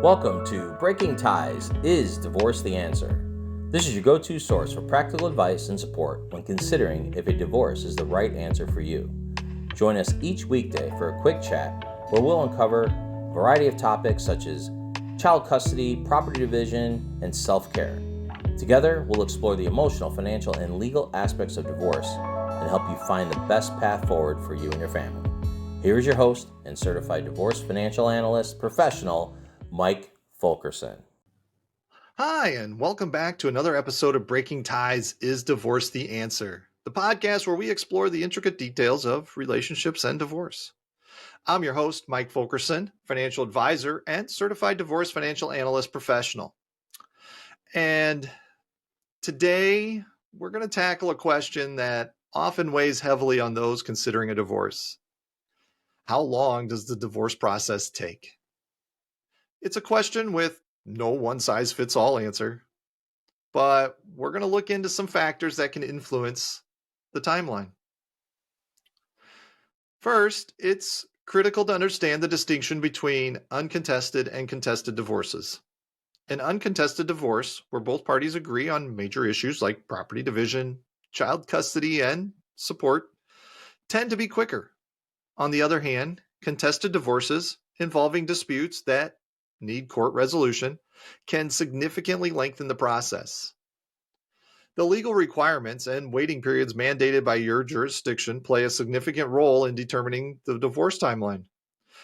Welcome to Breaking Ties, Is Divorce the Answer? This is your go-to source for practical advice and support when considering if a divorce is the right answer for you. Join us each weekday for a quick chat where we'll uncover a variety of topics such as child custody, property division, and self-care. Together, we'll explore the emotional, financial, and legal aspects of divorce and help you find the best path forward for you and your family. Here is your host and Certified Divorce Financial Analyst professional, Mike Fulkerson. Hi, and welcome back to another episode of Breaking Ties, Is Divorce the Answer? The podcast where we explore the intricate details of relationships and divorce. I'm your host, Mike Fulkerson, financial advisor and certified divorce financial analyst professional. And today we're going to tackle a question that often weighs heavily on those considering a divorce. How long does the divorce process take? It's a question with no one-size-fits-all answer, but we're going to look into some factors that can influence the timeline. First, it's critical to understand the distinction between uncontested and contested divorces. An uncontested divorce, where both parties agree on major issues like property division, child custody, and support, tend to be quicker. On the other hand, contested divorces involving disputes that need court resolution can significantly lengthen the process. The legal requirements and waiting periods mandated by your jurisdiction play a significant role in determining the divorce timeline.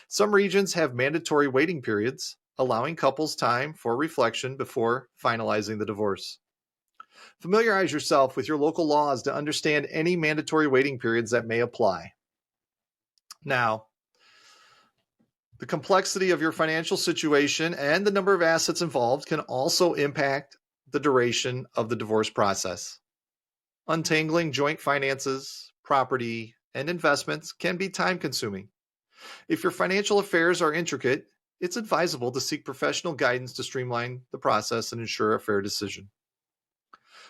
Some regions have mandatory waiting periods, allowing couples time for reflection before finalizing the divorce. Familiarize yourself with your local laws to understand any mandatory waiting periods that may apply. Now, the complexity of your financial situation and the number of assets involved can also impact the duration of the divorce process. Untangling joint finances, property, and investments can be time-consuming. If your financial affairs are intricate, it's advisable to seek professional guidance to streamline the process and ensure a fair decision.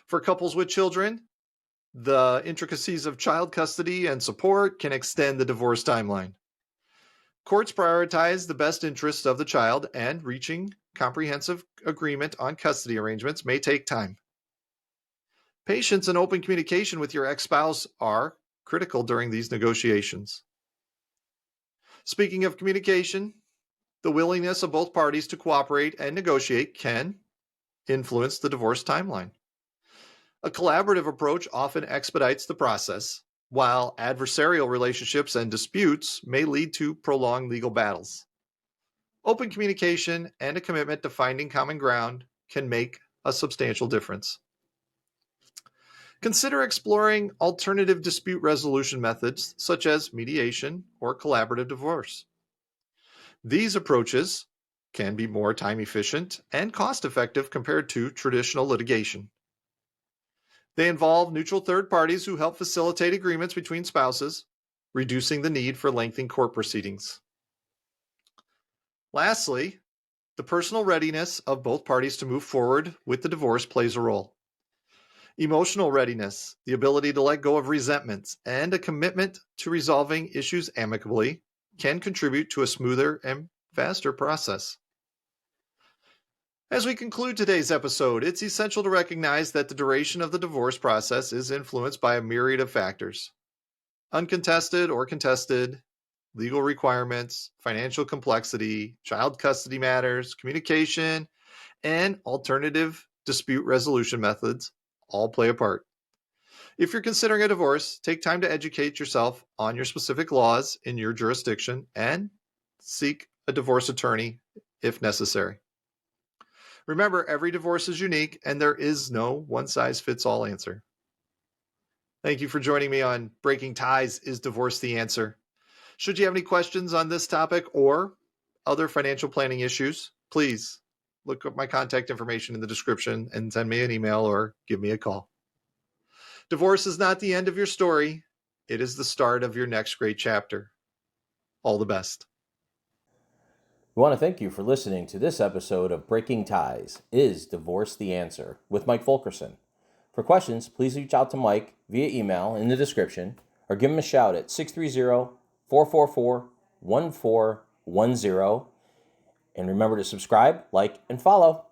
For couples with children, the intricacies of child custody and support can extend the divorce timeline. Courts prioritize the best interests of the child, and reaching comprehensive agreement on custody arrangements may take time. Patience and open communication with your ex-spouse are critical during these negotiations. Speaking of communication, the willingness of both parties to cooperate and negotiate can influence the divorce timeline. A collaborative approach often expedites the process, while adversarial relationships and disputes may lead to prolonged legal battles. Open communication and a commitment to finding common ground can make a substantial difference. Consider exploring alternative dispute resolution methods such as mediation or collaborative divorce. These approaches can be more time efficient and cost effective compared to traditional litigation. They involve neutral third parties who help facilitate agreements between spouses, reducing the need for lengthy court proceedings. Lastly, the personal readiness of both parties to move forward with the divorce plays a role. Emotional readiness, the ability to let go of resentments, and a commitment to resolving issues amicably can contribute to a smoother and faster process. As we conclude today's episode, it's essential to recognize that the duration of the divorce process is influenced by a myriad of factors. Uncontested or contested, legal requirements, financial complexity, child custody matters, communication, and alternative dispute resolution methods all play a part. If you're considering a divorce, take time to educate yourself on your specific laws in your jurisdiction and seek a divorce attorney if necessary. Remember, every divorce is unique and there is no one-size-fits-all answer. Thank you for joining me on Breaking Ties, Is Divorce the Answer? Should you have any questions on this topic or other financial planning issues, please look up my contact information in the description and send me an email or give me a call. Divorce is not the end of your story. It is the start of your next great chapter. All the best. We want to thank you for listening to this episode of Breaking Ties, Is Divorce the Answer? With Mike Fulkerson. For questions, please reach out to Mike via email in the description or give him a shout at 630-444-1410. And remember to subscribe, like, and follow.